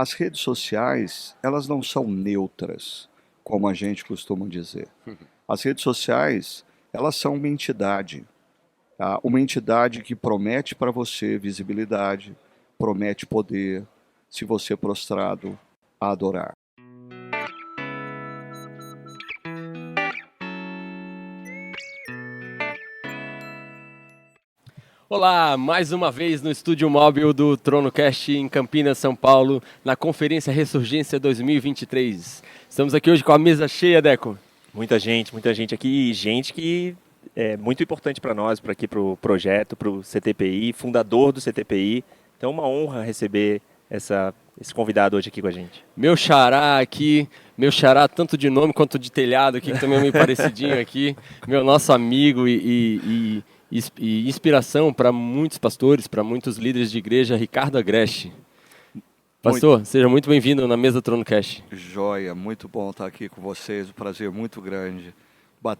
As redes sociais, elas não são neutras, como a gente costuma dizer. As redes sociais, elas são uma entidade, tá? Uma entidade que promete para você visibilidade, promete poder, se você prostrado a adorar. Olá, mais uma vez no estúdio móvel do TronoCast em Campinas, São Paulo, na Conferência Ressurgência 2023. Estamos aqui hoje com a mesa cheia, Deco. Muita gente aqui, gente que é muito importante para nós, para aqui para o projeto, para o CTPI, fundador do CTPI. Então é uma honra receber esse convidado hoje aqui com a gente. Meu xará aqui, meu xará tanto de nome quanto de telhado aqui, que também é meio parecidinho aqui. Meu nosso amigo e inspiração para muitos pastores, para muitos líderes de igreja, Ricardo Agreste. Pastor, seja muito bem-vindo na mesa TronoCast. Joia, muito bom estar aqui com vocês, um prazer muito grande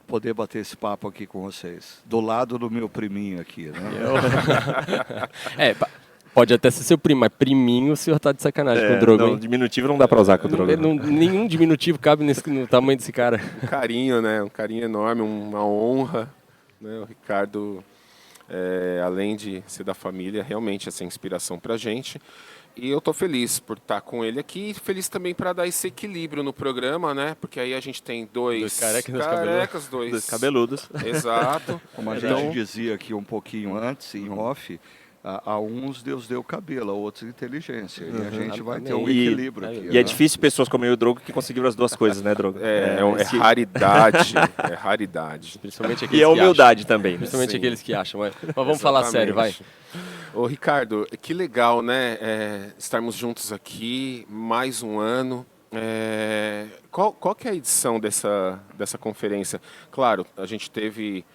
poder bater esse papo aqui com vocês. Do lado do meu priminho aqui, né? Pode até ser seu primo, mas priminho o senhor tá de sacanagem com o Drogo, não, hein? diminutivo não dá para usar com o Drogo. Nenhum diminutivo cabe no tamanho desse cara. Um carinho, né? Um carinho enorme, uma honra. Né? O Ricardo, além de ser da família, realmente essa inspiração pra gente. E eu tô feliz por estar com ele aqui e feliz também para dar esse equilíbrio no programa, né? Porque aí a gente tem dois carecas, dois cabeludos. Exato. Como a gente dizia aqui um pouquinho antes, em off, a uns Deus deu cabelo, a outros inteligência. E a gente vai ter um equilíbrio aqui. E é difícil pessoas como eu e o Drogo que conseguiram as duas coisas, né, Drogo? É raridade, é raridade. Principalmente aqueles E é humildade também. Principalmente Sim. aqueles que acham. Mas vamos falar sério, vai. Ô Ricardo, que legal, né? Estarmos juntos aqui, mais um ano. Qual que é a edição dessa conferência? Claro, a gente teve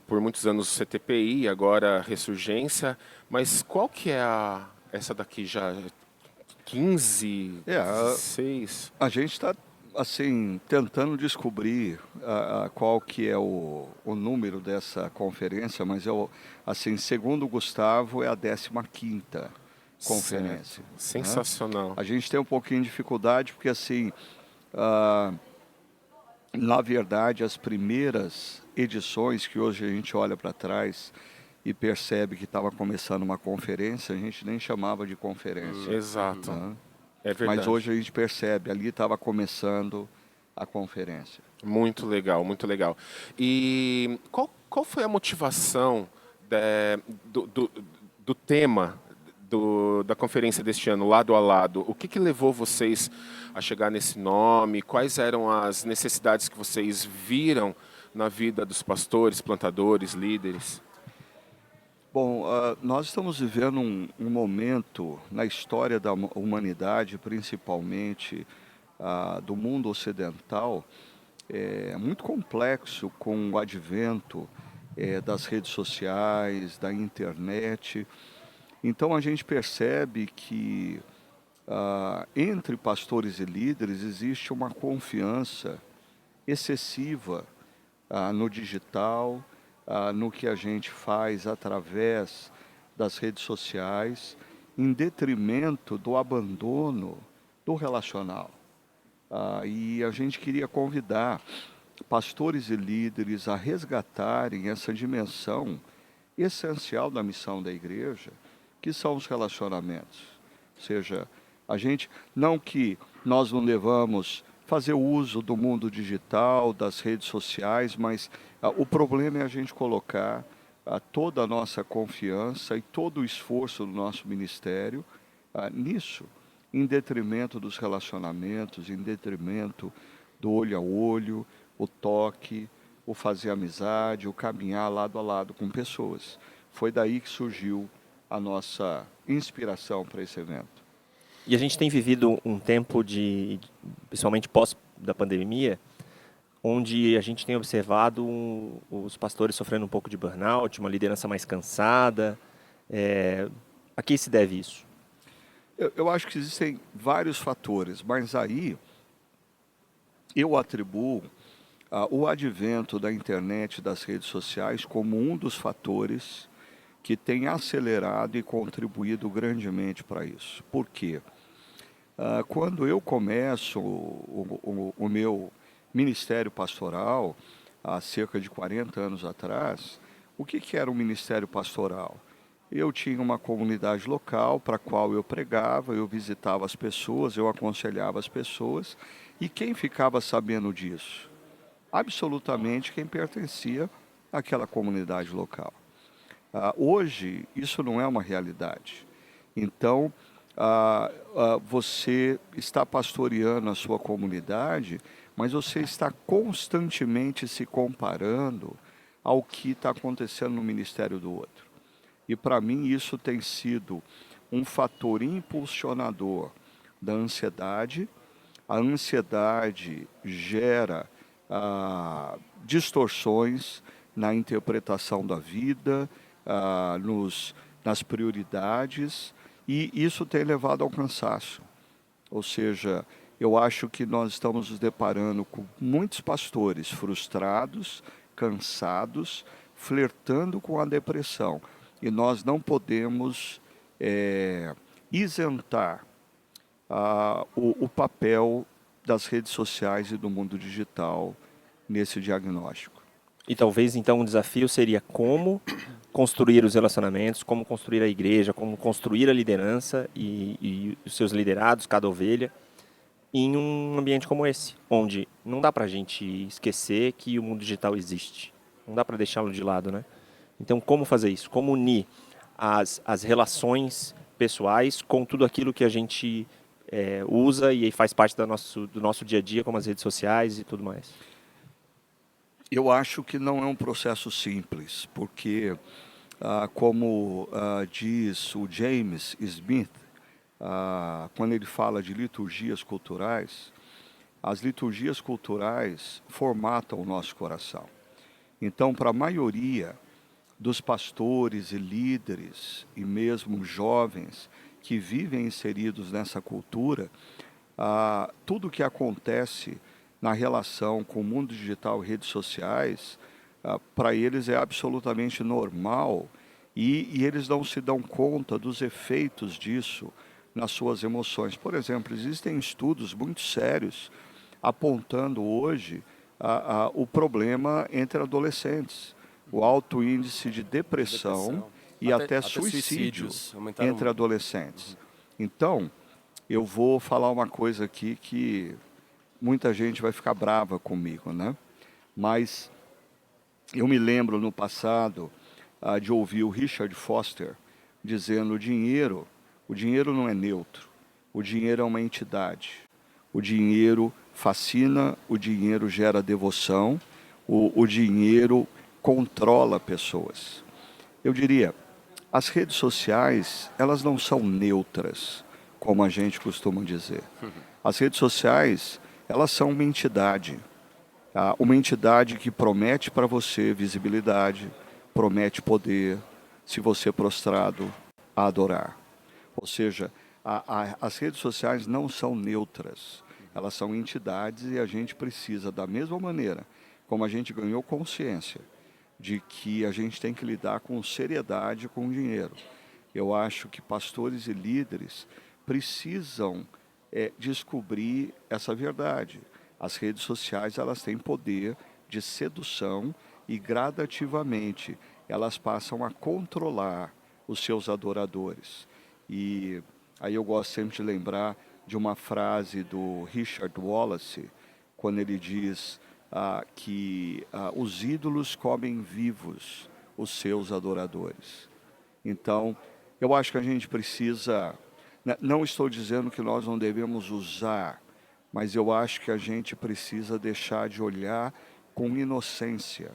por muitos anos o CTPI, agora Ressurgência, mas qual que é essa daqui já? 15, 16? A gente está assim, tentando descobrir qual que é o número dessa conferência, mas assim, segundo o Gustavo, é a 15ª conferência. Certo. Sensacional. Né? A gente tem um pouquinho de dificuldade, porque assim, na verdade, as primeiras edições que hoje a gente olha para trás e percebe que estava começando uma conferência, a gente nem chamava de conferência. Exato. Né? É verdade. Mas hoje a gente percebe, ali estava começando a conferência. Muito legal, muito legal. E qual foi a motivação do tema da conferência deste ano, lado a lado? O que levou vocês a chegar nesse nome? Quais eram as necessidades que vocês viram na vida dos pastores, plantadores, líderes? Bom, nós estamos vivendo um momento na história da humanidade, principalmente do mundo ocidental, muito complexo com o advento das redes sociais, da internet. Então a gente percebe que entre pastores e líderes existe uma confiança excessiva no digital, no que a gente faz através das redes sociais, em detrimento do abandono do relacional. E a gente queria convidar pastores e líderes a resgatarem essa dimensão essencial da missão da igreja, que são os relacionamentos. Ou seja, não que nós não devamos fazer uso do mundo digital, das redes sociais, mas o problema é a gente colocar toda a nossa confiança e todo o esforço do nosso ministério nisso, em detrimento dos relacionamentos, em detrimento do olho a olho, o toque, o fazer amizade, o caminhar lado a lado com pessoas. Foi daí que surgiu a nossa inspiração para esse evento. E a gente tem vivido um tempo principalmente pós da pandemia, onde a gente tem observado os pastores sofrendo um pouco de burnout, uma liderança mais cansada. A que se deve isso? Eu acho que existem vários fatores, mas aí eu atribuo o advento da internet e das redes sociais como um dos fatores que tem acelerado e contribuído grandemente para isso. Por quê? Quando eu começo o meu ministério pastoral, há cerca de 40 anos atrás, o que era um ministério pastoral? Eu tinha uma comunidade local para a qual eu pregava, eu visitava as pessoas, eu aconselhava as pessoas, e quem ficava sabendo disso? Absolutamente quem pertencia àquela comunidade local. Hoje, isso não é uma realidade. Então, você está pastoreando a sua comunidade, mas você está constantemente se comparando ao que está acontecendo no ministério do outro. E para mim isso tem sido um fator impulsionador da ansiedade. A ansiedade gera distorções na interpretação da vida, nas prioridades, e isso tem levado ao cansaço. Ou seja, eu acho que nós estamos nos deparando com muitos pastores frustrados, cansados, flertando com a depressão. E nós não podemos isentar o papel das redes sociais e do mundo digital nesse diagnóstico. E talvez então um desafio seria como construir os relacionamentos, como construir a igreja, como construir a liderança e os seus liderados, cada ovelha, em um ambiente como esse, onde não dá para a gente esquecer que o mundo digital existe. Não dá para deixá-lo de lado, né? Então, como fazer isso? Como unir as relações pessoais com tudo aquilo que a gente usa e faz parte do nosso dia a dia, como as redes sociais e tudo mais? Eu acho que não é um processo simples, porque, como diz o James Smith, quando ele fala de liturgias culturais, as liturgias culturais formatam o nosso coração. Então, para a maioria dos pastores e líderes, e mesmo jovens que vivem inseridos nessa cultura, tudo o que acontece na relação com o mundo digital e redes sociais, para eles é absolutamente normal, e eles não se dão conta dos efeitos disso nas suas emoções. Por exemplo, existem estudos muito sérios apontando hoje o problema entre adolescentes, o alto índice de depressão e até suicídio entre adolescentes. Então, eu vou falar uma coisa aqui que muita gente vai ficar brava comigo, né? Mas eu me lembro no passado de ouvir o Richard Foster dizendo: o dinheiro não é neutro, o dinheiro é uma entidade. O dinheiro fascina, o dinheiro gera devoção, o dinheiro controla pessoas. Eu diria, as redes sociais, elas não são neutras, como a gente costuma dizer. As redes sociais, elas são uma entidade que promete para você visibilidade, promete poder, se você prostrado a adorar. Ou seja, as redes sociais não são neutras, elas são entidades, e a gente precisa, da mesma maneira como a gente ganhou consciência de que a gente tem que lidar com seriedade com o dinheiro. Eu acho que pastores e líderes precisam descobrir essa verdade. As redes sociais, elas têm poder de sedução, e gradativamente elas passam a controlar os seus adoradores. E aí eu gosto sempre de lembrar de uma frase do Richard Wallace, quando ele diz que os ídolos comem vivos os seus adoradores. Então, eu acho que a gente precisa, não estou dizendo que nós não devemos usar, mas eu acho que a gente precisa deixar de olhar com inocência.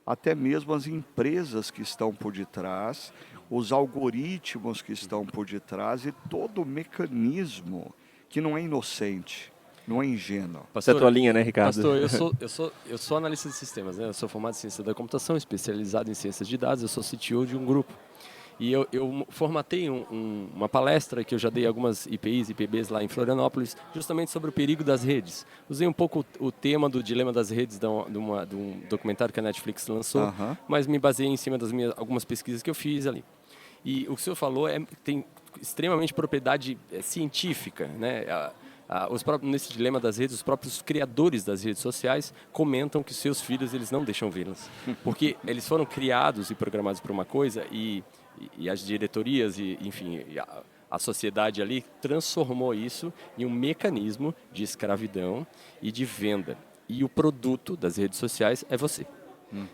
Até mesmo as empresas que estão por detrás, os algoritmos que estão por detrás, e todo o mecanismo que não é inocente, não é ingênuo. Essa é a tua linha, né, Ricardo? Pastor, eu sou analista de sistemas, né? Eu sou formado em ciência da computação, especializado em ciências de dados, eu sou CTO de um grupo. E eu formatei uma palestra que eu já dei algumas IPIs e IPBs lá em Florianópolis, justamente sobre o perigo das redes. Usei um pouco o tema do dilema das redes de um documentário que a Netflix lançou, mas me baseei em cima das algumas pesquisas que eu fiz ali. E o que o senhor falou extremamente propriedade científica, né? Nesse dilema das redes, os próprios criadores das redes sociais comentam que seus filhos eles não deixam vê-las, porque eles foram criados e programados para uma coisa e as diretorias enfim, a sociedade ali transformou isso em um mecanismo de escravidão e de venda. E o produto das redes sociais é você.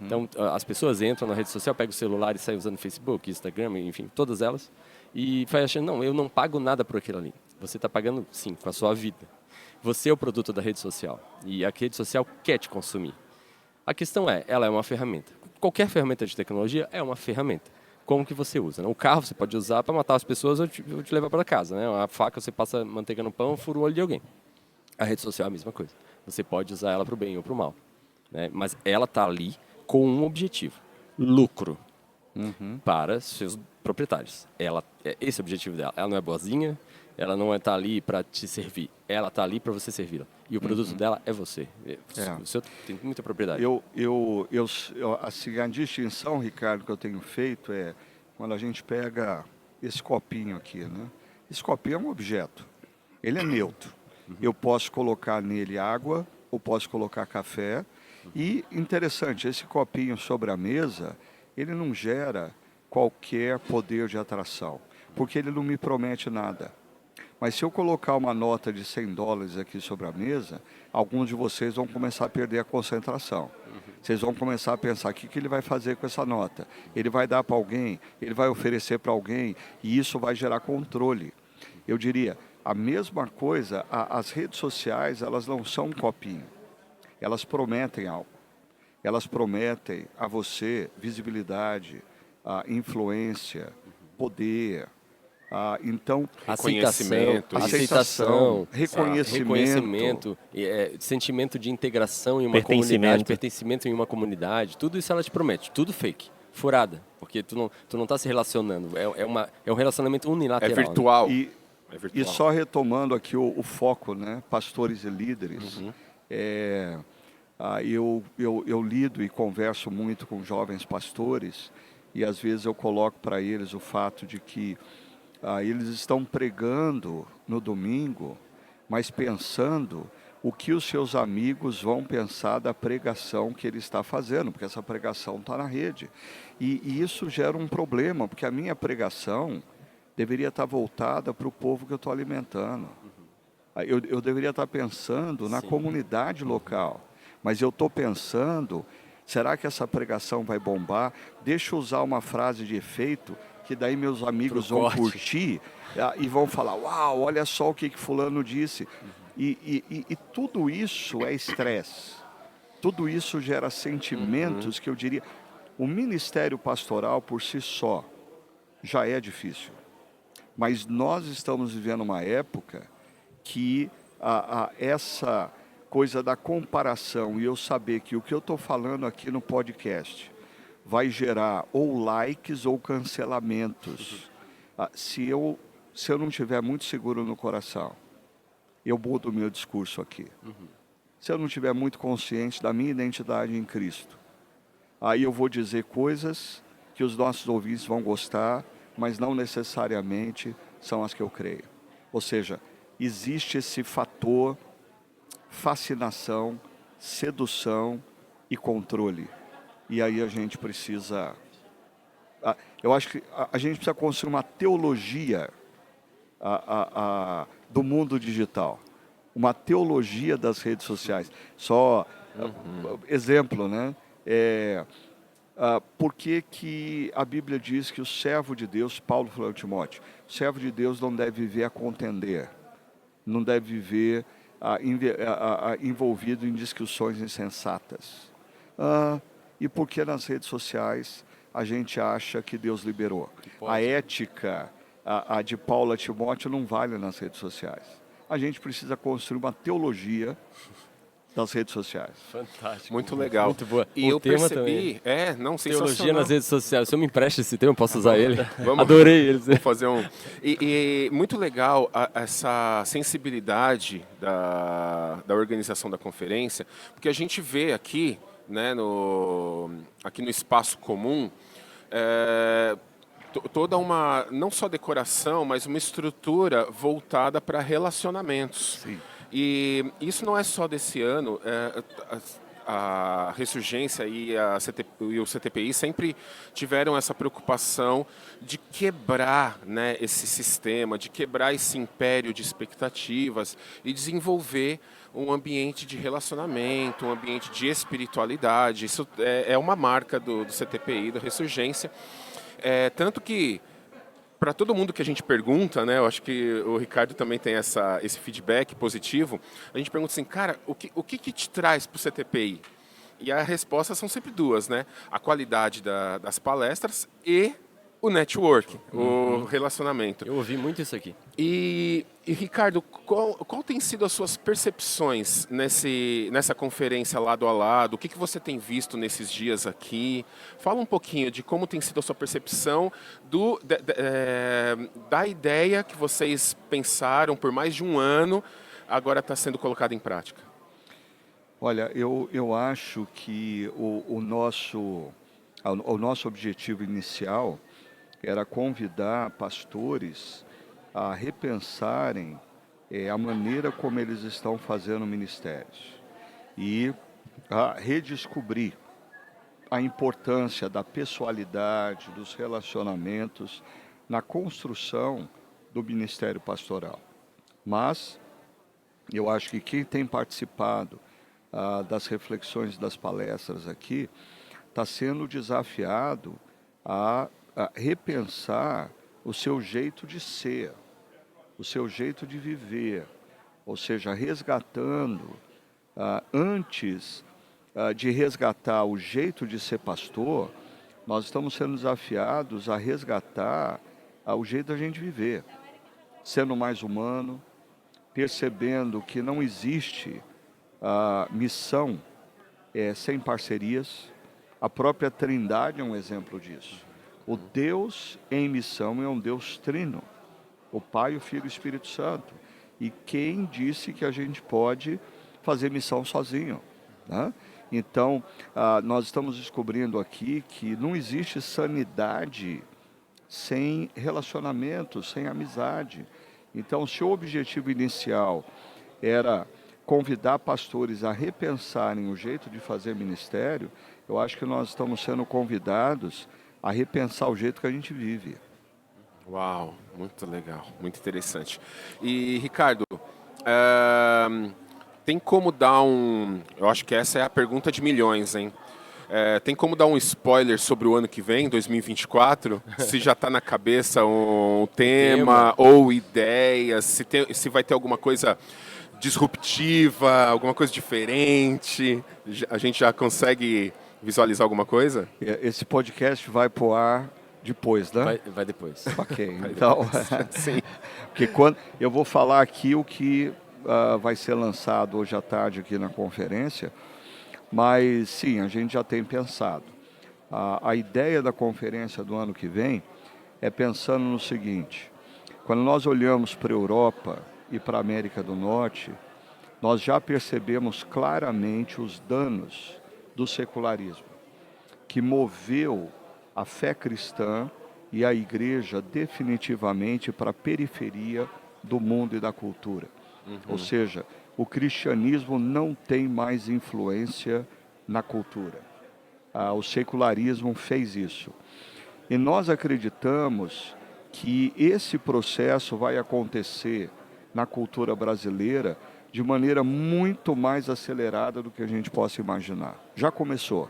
Então, as pessoas entram na rede social, pegam o celular e saem usando Facebook, Instagram, enfim, todas elas, e vai achando, não, eu não pago nada por aquilo ali. Você está pagando, sim, com a sua vida. Você é o produto da rede social e a rede social quer te consumir. A questão ela é uma ferramenta. Qualquer ferramenta de tecnologia é uma ferramenta. Como que você usa? Né? O carro você pode usar para matar as pessoas ou te levar para casa. Né? A faca você passa manteiga no pão, fura o olho de alguém. A rede social é a mesma coisa. Você pode usar ela para o bem ou para o mal. Né? Mas ela está ali com um objetivo: lucro para seus proprietários. Esse é o objetivo dela. Ela não é boazinha, ela não está ali para te servir. Ela está ali para você servi-la. E o produto dela é você. Você tem muita propriedade. Assim, a distinção, Ricardo, que eu tenho feito é quando a gente pega esse copinho aqui, né? Esse copinho é um objeto. Ele é neutro. Eu posso colocar nele água ou posso colocar café. E, interessante, esse copinho sobre a mesa, ele não gera qualquer poder de atração, porque ele não me promete nada. Mas se eu colocar uma nota de $100 aqui sobre a mesa, alguns de vocês vão começar a perder a concentração. Vocês vão começar a pensar, o que ele vai fazer com essa nota? Ele vai dar para alguém? Ele vai oferecer para alguém? E isso vai gerar controle. Eu diria, a mesma coisa, as redes sociais, elas não são um copinho. Elas prometem algo. Elas prometem a você visibilidade, influência, poder. Então, aceitação, reconhecimento, sentimento de integração em uma comunidade, pertencimento em uma comunidade. Tudo isso ela te promete. Tudo fake, furada, porque tu não está se relacionando. É um relacionamento unilateral. É virtual. Né? E só retomando aqui o foco, né? Pastores e líderes. Eu lido e converso muito com jovens pastores e às vezes eu coloco para eles o fato de que eles estão pregando no domingo, mas pensando o que os seus amigos vão pensar da pregação que ele está fazendo, porque essa pregação está na rede. E isso gera um problema, porque a minha pregação deveria estar voltada para o povo que eu estou alimentando. Eu deveria estar pensando na comunidade local. Mas eu estou pensando, será que essa pregação vai bombar? Deixa eu usar uma frase de efeito, que daí meus amigos vão curtir e vão falar, uau, olha só o que fulano disse. E tudo isso é estresse. Tudo isso gera sentimentos que eu diria, o ministério pastoral por si só já é difícil. Mas nós estamos vivendo uma época que essa coisa da comparação e eu saber que o que eu estou falando aqui no podcast vai gerar ou likes ou cancelamentos. Se eu não estiver muito seguro no coração, eu mudo o meu discurso aqui. Se eu não estiver muito consciente da minha identidade em Cristo, aí eu vou dizer coisas que os nossos ouvintes vão gostar, mas não necessariamente são as que eu creio. Ou seja, existe esse fator fascinação, sedução e controle. E aí a gente precisa... eu acho que a gente precisa construir uma teologia do mundo digital. Uma teologia das redes sociais. Só exemplo, né? Por que a Bíblia diz que o servo de Deus, Paulo falou a Timóteo, o servo de Deus não deve viver a contender, não deve viver envolvido em discussões insensatas. E por que nas redes sociais a gente acha que Deus liberou? A ética de Paulo a Timóteo não vale nas redes sociais. A gente precisa construir uma teologia das redes sociais. Fantástico. Muito legal. Muito boa. E eu percebi... Teologia nas redes sociais. Se eu me empreste esse tema, eu posso usar ele? Adorei ele. Vamos fazer um... E muito legal essa sensibilidade da organização da conferência, porque a gente vê aqui, né, aqui no espaço comum, toda uma, não só decoração, mas uma estrutura voltada para relacionamentos. Sim. E isso não é só desse ano. A Ressurgência e o CTPI sempre tiveram essa preocupação de quebrar, né, esse sistema, de quebrar esse império de expectativas e desenvolver um ambiente de relacionamento, um ambiente de espiritualidade. Isso é uma marca do CTPI, da Ressurgência. Tanto que, para todo mundo que a gente pergunta, né, eu acho que o Ricardo também tem esse feedback positivo, a gente pergunta assim, cara, o que te traz para o CTPI? E a resposta são sempre duas, né? A qualidade das palestras e o network, o relacionamento. Eu ouvi muito isso aqui. E Ricardo, qual tem sido as suas percepções nessa conferência lado a lado? O que você tem visto nesses dias aqui? Fala um pouquinho de como tem sido a sua percepção da ideia que vocês pensaram por mais de um ano, agora está sendo colocada em prática. Olha, eu acho que o nosso objetivo inicial era convidar pastores a repensarem a maneira como eles estão fazendo ministérios e a redescobrir a importância da pessoalidade, dos relacionamentos na construção do ministério pastoral. Mas eu acho que quem tem participado das reflexões das palestras aqui está sendo desafiado a repensar o seu jeito de ser, o seu jeito de viver, ou seja, resgatando, antes de resgatar o jeito de ser pastor, nós estamos sendo desafiados a resgatar o jeito da gente viver, sendo mais humano, percebendo que não existe missão sem parcerias. A própria Trindade é um exemplo disso. O Deus em missão é um Deus trino, o Pai, o Filho e o Espírito Santo. E quem disse que a gente pode fazer missão sozinho, né? Então, nós estamos descobrindo aqui que não existe sanidade sem relacionamento, sem amizade. Então, se o objetivo inicial era convidar pastores a repensarem o jeito de fazer ministério, eu acho que nós estamos sendo convidados a repensar o jeito que a gente vive. Uau, muito legal, muito interessante. E, Ricardo, tem como dar eu acho que essa é a pergunta de milhões, hein? Tem como dar um spoiler sobre o ano que vem, 2024? Se já está na cabeça um tema ou ideias, se vai ter alguma coisa disruptiva, alguma coisa diferente? A gente já consegue visualizar alguma coisa? Esse podcast vai pro ar depois, né? Vai depois. Ok, então, Sim. porque quando eu vou falar aqui o que vai ser lançado hoje à tarde aqui na conferência, mas sim, a gente já tem pensado. A ideia da conferência do ano que vem é pensando no seguinte: quando nós olhamos para a Europa e para a América do Norte, nós já percebemos claramente os danos do secularismo, que moveu a fé cristã e a igreja definitivamente para a periferia do mundo e da cultura. Ou seja, o cristianismo não tem mais influência na cultura. O secularismo fez isso. E nós acreditamos que esse processo vai acontecer na cultura brasileira de maneira muito mais acelerada do que a gente possa imaginar. Já começou,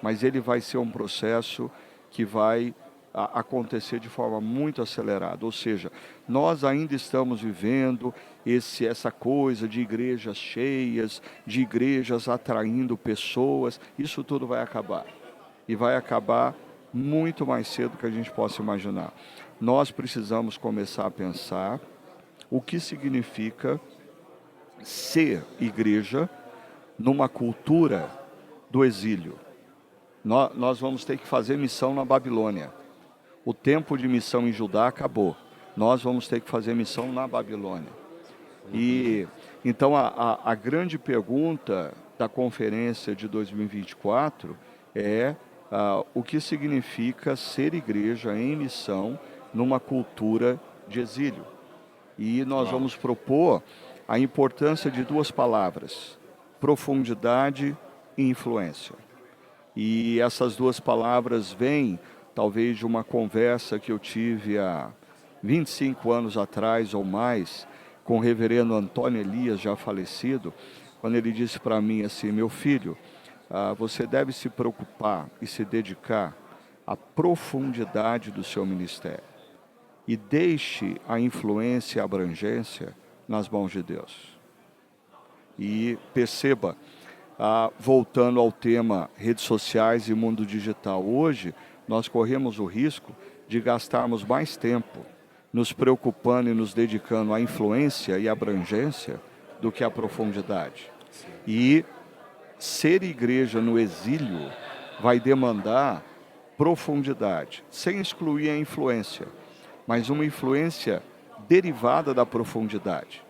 mas ele vai ser um processo que vai acontecer de forma muito acelerada. Ou seja, nós ainda estamos vivendo essa coisa de igrejas cheias, de igrejas atraindo pessoas. Isso tudo vai acabar. E vai acabar muito mais cedo do que a gente possa imaginar. Nós precisamos começar a pensar o que significa ser igreja numa cultura do exílio. Nós vamos ter que fazer missão na Babilônia. O tempo de missão em Judá acabou. Nós vamos ter que fazer missão na Babilônia. E então a grande pergunta da conferência de 2024 é o que significa ser igreja em missão numa cultura de exílio. E nós vamos propor a importância de duas palavras: profundidade e influência. E essas duas palavras vêm, talvez, de uma conversa que eu tive há 25 anos atrás ou mais, com o reverendo Antônio Elias, já falecido, quando ele disse para mim assim: meu filho, você deve se preocupar e se dedicar à profundidade do seu ministério. E deixe a influência e a abrangência nas mãos de Deus. E perceba, voltando ao tema redes sociais e mundo digital, hoje nós corremos o risco de gastarmos mais tempo nos preocupando e nos dedicando à influência e abrangência do que à profundidade. E ser igreja no exílio vai demandar profundidade, sem excluir a influência, mas uma influência derivada da profundidade.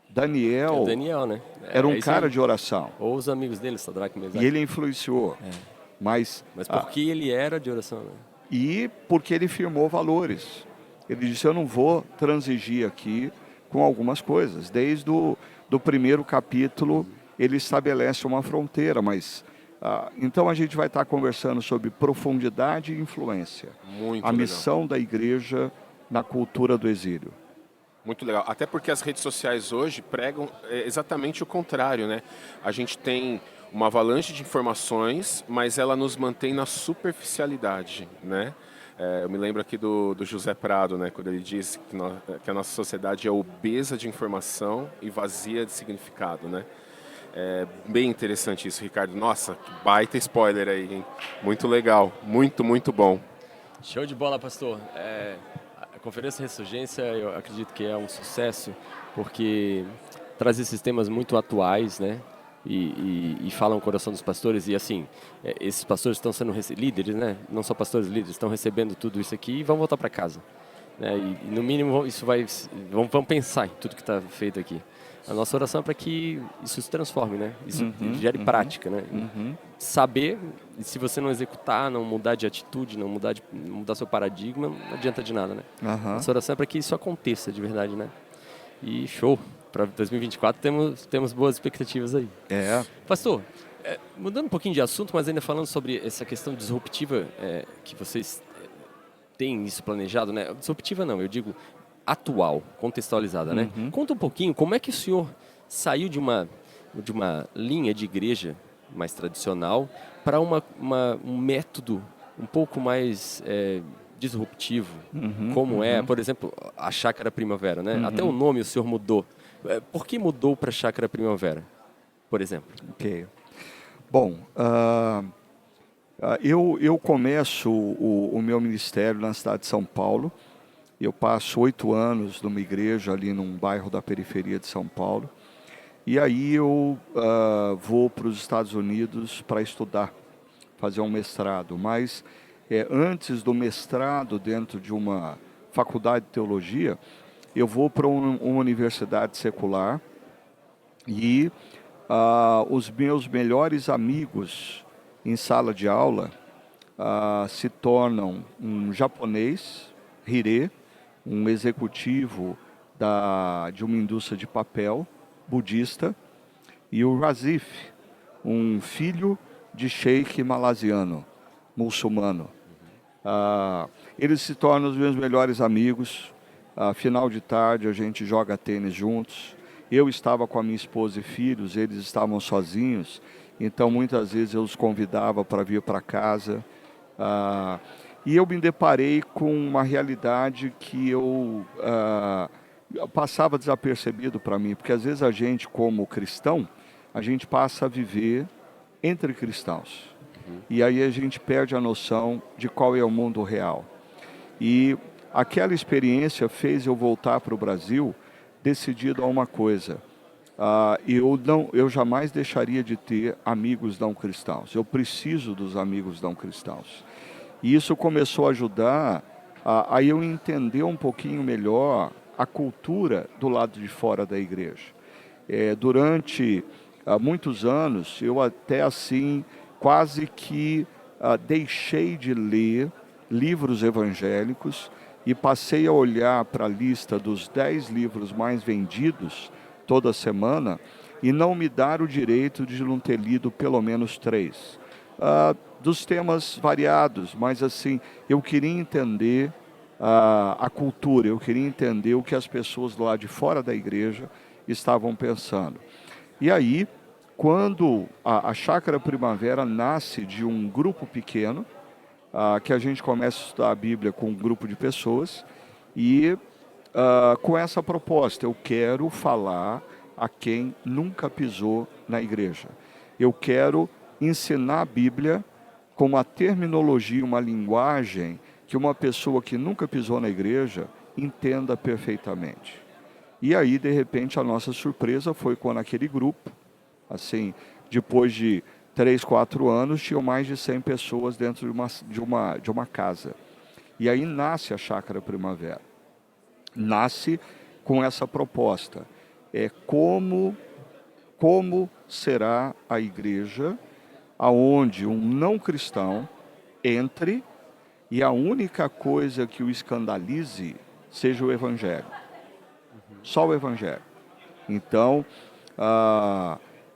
Daniel, Daniel, né? era um cara aí. de oração. Ou os amigos dele, Sadraque e Mesaque. E ele influenciou. Mas porque ele era de oração, né? E porque ele firmou valores. Ele disse: eu não vou transigir aqui com algumas coisas. Desde do primeiro capítulo, ele estabelece uma fronteira. Mas então a gente vai estar conversando sobre profundidade e influência. Muito a legal. missão da igreja na cultura do exílio. Muito legal. Até porque as redes sociais hoje pregam exatamente o contrário, né? A gente tem uma avalanche de informações, mas ela nos mantém na superficialidade, né? Eu me lembro aqui do José Prado, né? Quando ele diz que a nossa sociedade é obesa de informação e vazia de significado, né? É bem interessante isso, Ricardo. Nossa, que baita spoiler aí, hein? Muito legal. Muito, muito bom. Show de bola, pastor. A Conferência Ressurgência, eu acredito que é um sucesso, porque traz esses temas muito atuais, né? E falam o coração dos pastores. E assim, esses pastores estão sendo líderes, né? Não só pastores, líderes, estão recebendo tudo isso aqui e vão voltar para casa, né? E no mínimo isso vão pensar em tudo que está feito aqui. A nossa oração é para que isso se transforme, né? Isso gere prática, né? Saber, e se você não executar, não mudar de atitude, não mudar seu paradigma, não adianta de nada, né? Nossa oração é para que isso aconteça de verdade, né? E show! Para 2024 temos boas expectativas aí. Pastor, mudando um pouquinho de assunto, mas ainda falando sobre essa questão disruptiva que vocês têm isso planejado, né? Disruptiva não, eu digo atual, contextualizada, né? Conta um pouquinho como é que o senhor saiu de uma linha de igreja mais tradicional para um método um pouco mais disruptivo, como por exemplo, a Chácara Primavera, né? Até o nome o senhor mudou. Por que mudou para Chácara Primavera, por exemplo? Ok. Bom, eu começo o meu ministério na cidade de São Paulo. Eu passo 8 anos numa igreja ali num bairro da periferia de São Paulo. E aí eu vou para os Estados Unidos para estudar, fazer um mestrado. Mas antes do mestrado, dentro de uma faculdade de teologia, eu vou para uma universidade secular e os meus melhores amigos em sala de aula se tornam um japonês, Hire, um executivo de uma indústria de papel budista, e o Razif, um filho de sheik malasiano, muçulmano. Eles se tornam os meus melhores amigos. Final de tarde a gente joga tênis juntos. Eu estava com a minha esposa e filhos, eles estavam sozinhos, então muitas vezes eu os convidava para vir para casa. E eu me deparei com uma realidade que eu passava desapercebido para mim, porque às vezes a gente, como cristão, a gente passa a viver entre cristãos. E aí a gente perde a noção de qual é o mundo real. E aquela experiência fez eu voltar para o Brasil decidido a uma coisa: eu jamais deixaria de ter amigos não cristãos. Eu preciso dos amigos não cristãos. E isso começou a ajudar a eu entender um pouquinho melhor a cultura do lado de fora da igreja. Durante muitos anos, eu até assim, quase que deixei de ler livros evangélicos e passei a olhar para a lista dos 10 livros mais vendidos toda semana e não me dar o direito de não ter lido pelo menos 3. Dos temas variados, mas assim, eu queria entender a cultura, eu queria entender o que as pessoas lá de fora da igreja estavam pensando. E aí, quando a Chácara Primavera nasce de um grupo pequeno, que a gente começa a estudar a Bíblia com um grupo de pessoas, e com essa proposta, eu quero falar a quem nunca pisou na igreja. Eu quero ensinar a Bíblia com uma terminologia, uma linguagem que uma pessoa que nunca pisou na igreja entenda perfeitamente. E aí, de repente, a nossa surpresa foi quando aquele grupo, assim, depois de 3, 4 anos, tinham mais de 100 pessoas dentro de uma casa. E aí nasce a Chácara Primavera. Nasce com essa proposta. Como será a igreja aonde um não cristão entre e a única coisa que o escandalize seja o evangelho. Só o evangelho. Então,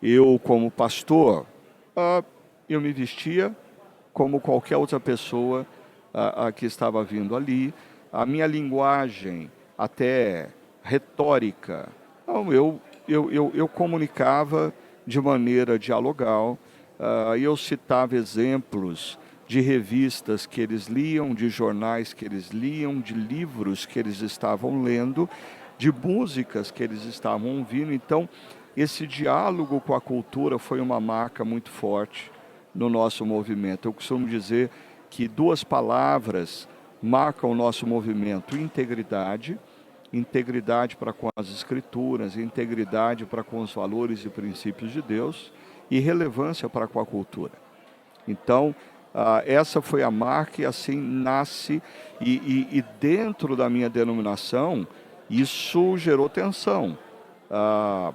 eu como pastor, eu me vestia como qualquer outra pessoa que estava vindo ali. A minha linguagem, até retórica, eu comunicava de maneira dialogal. Eu citava exemplos de revistas que eles liam, de jornais que eles liam, de livros que eles estavam lendo, de músicas que eles estavam ouvindo. Então, esse diálogo com a cultura foi uma marca muito forte no nosso movimento. Eu costumo dizer que 2 palavras marcam o nosso movimento: integridade, integridade para com as Escrituras, integridade para com os valores e princípios de Deus, e relevância para com a cultura. Então, essa foi a marca e assim nasce, e dentro da minha denominação, isso gerou tensão,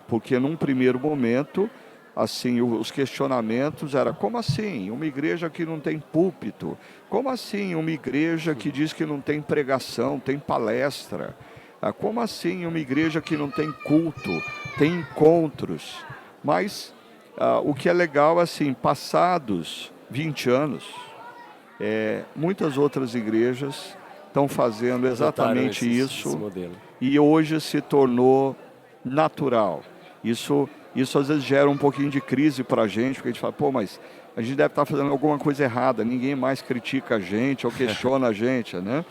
porque num primeiro momento, assim, os questionamentos eram: como assim uma igreja que não tem púlpito? Como assim uma igreja que diz que não tem pregação, tem palestra? Como assim uma igreja que não tem culto, tem encontros? Mas o que é legal, assim, passados 20 anos, muitas outras igrejas estão fazendo exatamente esse isso, modelo. e hoje se tornou natural. Isso às vezes gera um pouquinho de crise para a gente, porque a gente fala: pô, mas a gente deve estar fazendo alguma coisa errada, ninguém mais critica a gente ou questiona a gente, né?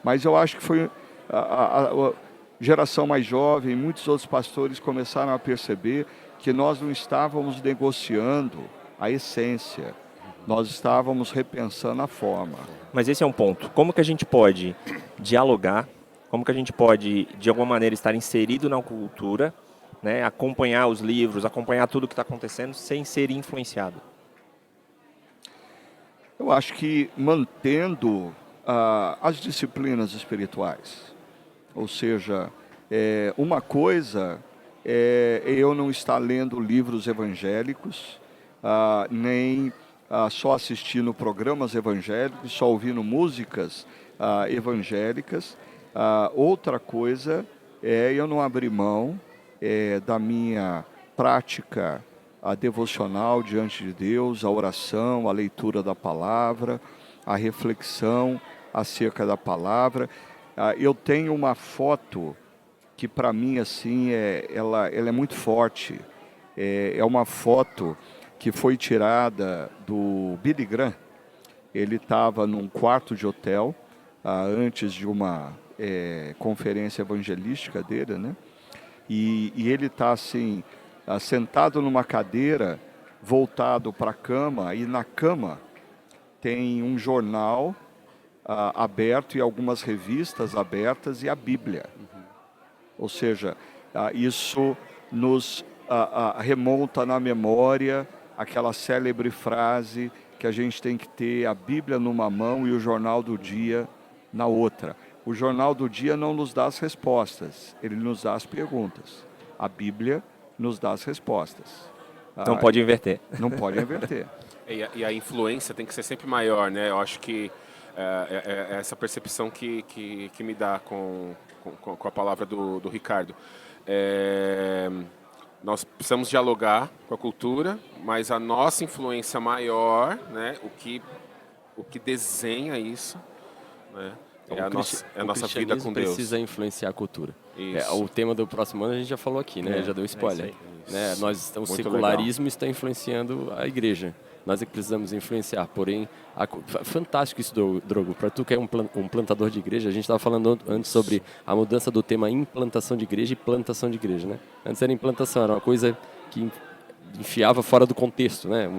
Mas eu acho que foi a geração mais jovem, muitos outros pastores começaram a perceber que nós não estávamos negociando a essência, nós estávamos repensando a forma. Mas esse é um ponto. Como que a gente pode dialogar? Como que a gente pode, de alguma maneira, estar inserido na cultura, né? Acompanhar os livros, acompanhar tudo o que está acontecendo, sem ser influenciado? Eu acho que mantendo as disciplinas espirituais. Ou seja, uma coisa é eu não estar lendo livros evangélicos, nem só assistindo programas evangélicos, só ouvindo músicas evangélicas. Outra coisa é eu não abrir mão da minha prática devocional diante de Deus, a oração, a leitura da palavra, a reflexão acerca da palavra. Eu tenho uma foto que para mim assim ela é muito forte. É uma foto que foi tirada do Billy Graham. Ele estava num quarto de hotel antes de uma conferência evangelística dele, né? E ele está assim, sentado numa cadeira, voltado para a cama, e na cama tem um jornal aberto e algumas revistas abertas e a Bíblia. Ou seja, isso nos remonta na memória aquela célebre frase que a gente tem que ter a Bíblia numa mão e o jornal do dia na outra. O jornal do dia não nos dá as respostas, ele nos dá as perguntas. A Bíblia nos dá as respostas. Não pode inverter. Não pode inverter. E a influência tem que ser sempre maior, né? Eu acho que é essa percepção que me dá com a palavra do Ricardo. Nós precisamos dialogar com a cultura, mas a nossa influência maior, né? O que desenha isso, né? É a nossa vida com Deus. Precisa influenciar a cultura. Isso. O tema do próximo ano a gente já falou aqui, né? Já deu spoiler. Né? O secularismo está influenciando a igreja. Nós é que precisamos influenciar. Porém, fantástico isso, Drogo. Para tu que é um plantador de igreja, a gente estava falando antes sobre a mudança do tema implantação de igreja e plantação de igreja, né? Antes era implantação, era uma coisa que enfiava fora do contexto, né?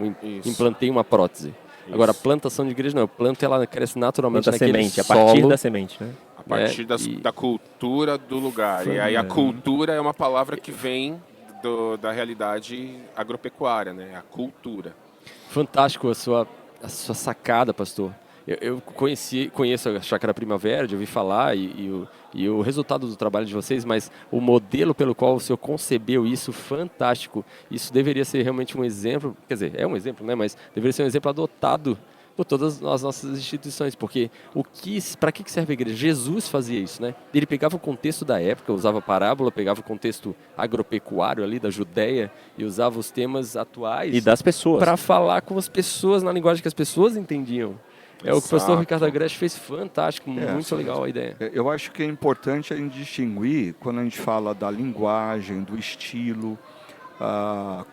Implantei uma prótese. Agora, a plantação de igreja não, eu planto ela cresce naturalmente naquele semente, solo. A partir da semente, né? A partir da cultura do lugar. E aí a cultura é uma palavra que vem da realidade agropecuária, né? A cultura. Fantástico a sua sacada, pastor. Eu conheço a Chácara Primavera, de ouvir falar e o resultado do trabalho de vocês, mas o modelo pelo qual o senhor concebeu isso, fantástico. Isso deveria ser realmente um exemplo, quer dizer, é um exemplo, né? Mas deveria ser um exemplo adotado por todas as nossas instituições, porque para que serve a igreja? Jesus fazia isso, né? Ele pegava o contexto da época, usava parábola, pegava o contexto agropecuário ali da Judéia e usava os temas atuais e das pessoas para falar com as pessoas na linguagem que as pessoas entendiam. O que o pastor Ricardo Agreste fez fantástico, muito legal a ideia. Eu acho que é importante a gente distinguir quando a gente fala da linguagem, do estilo.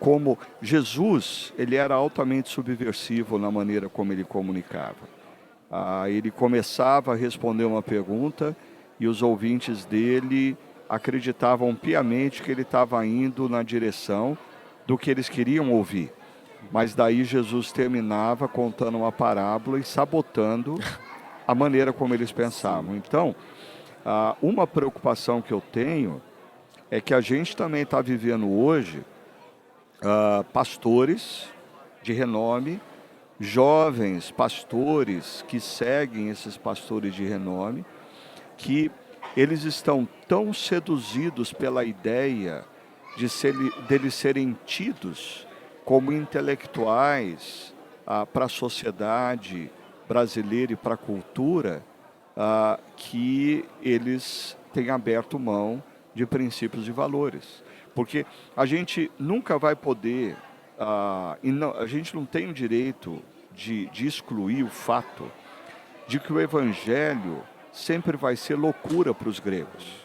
Como Jesus, ele era altamente subversivo na maneira como ele comunicava. Ele começava a responder uma pergunta e os ouvintes dele acreditavam piamente que ele estava indo na direção do que eles queriam ouvir. Mas daí Jesus terminava contando uma parábola e sabotando a maneira como eles pensavam. Então, uma preocupação que eu tenho é que a gente também está vivendo hoje pastores de renome, jovens pastores que seguem esses pastores de renome, que eles estão tão seduzidos pela ideia deles serem tidos como intelectuais para a sociedade brasileira e para a cultura, que eles têm aberto mão de princípios e valores. Porque a gente nunca vai poder, a gente não tem o direito de excluir o fato de que o evangelho sempre vai ser loucura para os gregos.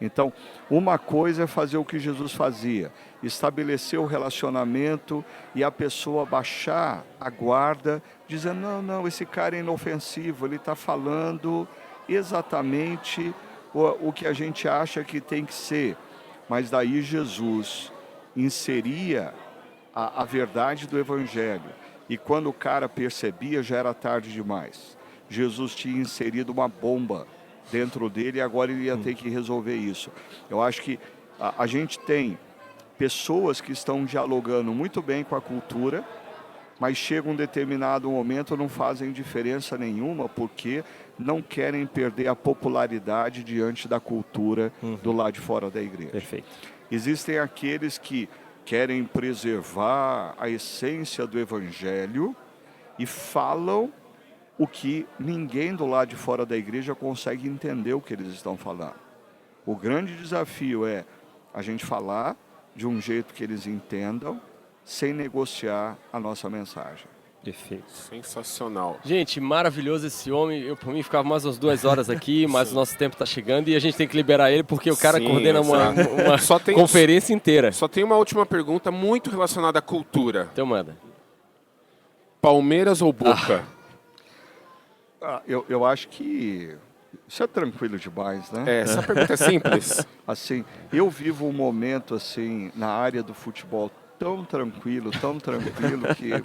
Então, uma coisa é fazer o que Jesus fazia, estabelecer o relacionamento e a pessoa baixar a guarda, dizendo, não, esse cara é inofensivo, ele está falando exatamente o que a gente acha que tem que ser. Mas daí Jesus inseria a verdade do Evangelho. E quando o cara percebia, já era tarde demais. Jesus tinha inserido uma bomba dentro dele e agora ele ia ter que resolver isso. Eu acho que a gente tem pessoas que estão dialogando muito bem com a cultura, mas chega um determinado momento não fazem diferença nenhuma porque não querem perder a popularidade diante da cultura do lado de fora da igreja. Perfeito. Existem aqueles que querem preservar a essência do evangelho e falam o que ninguém do lado de fora da igreja consegue entender o que eles estão falando. O grande desafio é a gente falar de um jeito que eles entendam, sem negociar a nossa mensagem. Perfeito. Sensacional. Gente, maravilhoso esse homem. Por mim, ficava mais umas 2 horas aqui, mas o nosso tempo está chegando e a gente tem que liberar ele porque o cara coordena uma conferência inteira. Só tem uma última pergunta muito relacionada à cultura. Então manda. Palmeiras ou Boca? Eu acho que isso é tranquilo demais, né? Essa pergunta é simples. Assim, eu vivo um momento assim na área do futebol tão tranquilo que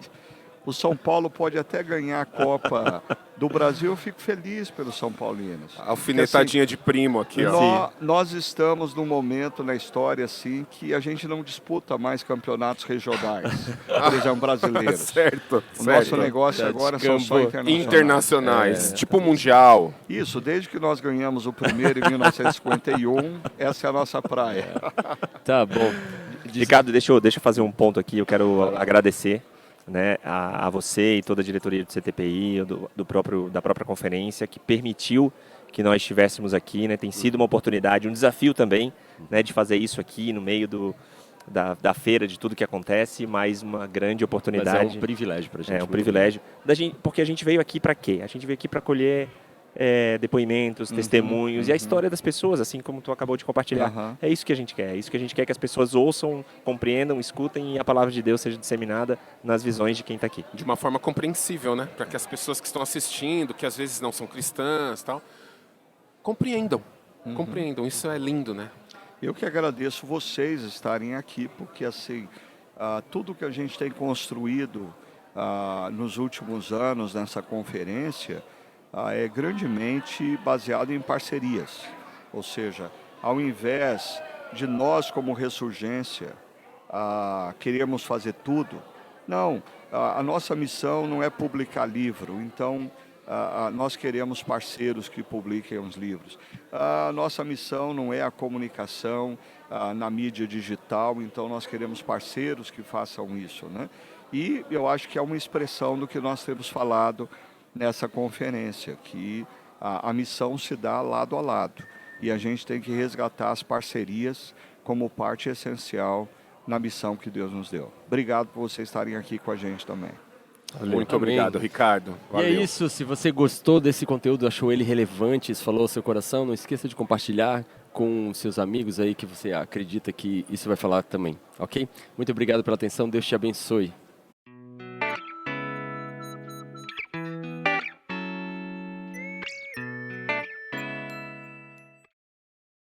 o São Paulo pode até ganhar a Copa do Brasil. Eu fico feliz pelos São Paulinos. Alfinetadinha de primo aqui, ó. Nós estamos num momento na história assim que a gente não disputa mais campeonatos regionais, por exemplo, brasileiros. Certo. O nosso negócio agora são só internacionais. Tipo o Mundial. Isso, desde que nós ganhamos o primeiro em 1951, essa é a nossa praia. Tá bom. Ricardo, deixa eu fazer um ponto aqui. Eu quero agradecer né, a você e toda a diretoria do CTPI, da própria conferência, que permitiu que nós estivéssemos aqui, né? Tem sido uma oportunidade, um desafio também, né, de fazer isso aqui no meio da feira, de tudo que acontece, mas uma grande oportunidade. Mas é um privilégio para a gente. É um privilégio, porque a gente veio aqui para quê? A gente veio aqui para colher depoimentos, testemunhos e a história das pessoas, assim como tu acabou de compartilhar. É isso que a gente quer, é isso que a gente quer, que as pessoas ouçam, compreendam, escutem e a palavra de Deus seja disseminada nas visões de quem está aqui. De uma forma compreensível, né? Para que as pessoas que estão assistindo, que às vezes não são cristãs, tal, compreendam. Compreendam, isso é lindo, né? Eu que agradeço vocês estarem aqui, porque assim, tudo que a gente tem construído nos últimos anos nessa conferência é grandemente baseado em parcerias. Ou seja, ao invés de nós como Ressurgência queremos fazer tudo, não, a nossa missão não é publicar livro, então nós queremos parceiros que publiquem os livros. A nossa missão não é a comunicação na mídia digital, então nós queremos parceiros que façam isso, né? E eu acho que é uma expressão do que nós temos falado nessa conferência, que a missão se dá lado a lado. E a gente tem que resgatar as parcerias como parte essencial na missão que Deus nos deu. Obrigado por vocês estarem aqui com a gente também. Muito obrigado, Ricardo. Valeu. E é isso, se você gostou desse conteúdo, achou ele relevante, isso falou ao seu coração, não esqueça de compartilhar com seus amigos aí que você acredita que isso vai falar também, ok? Muito obrigado pela atenção, Deus te abençoe.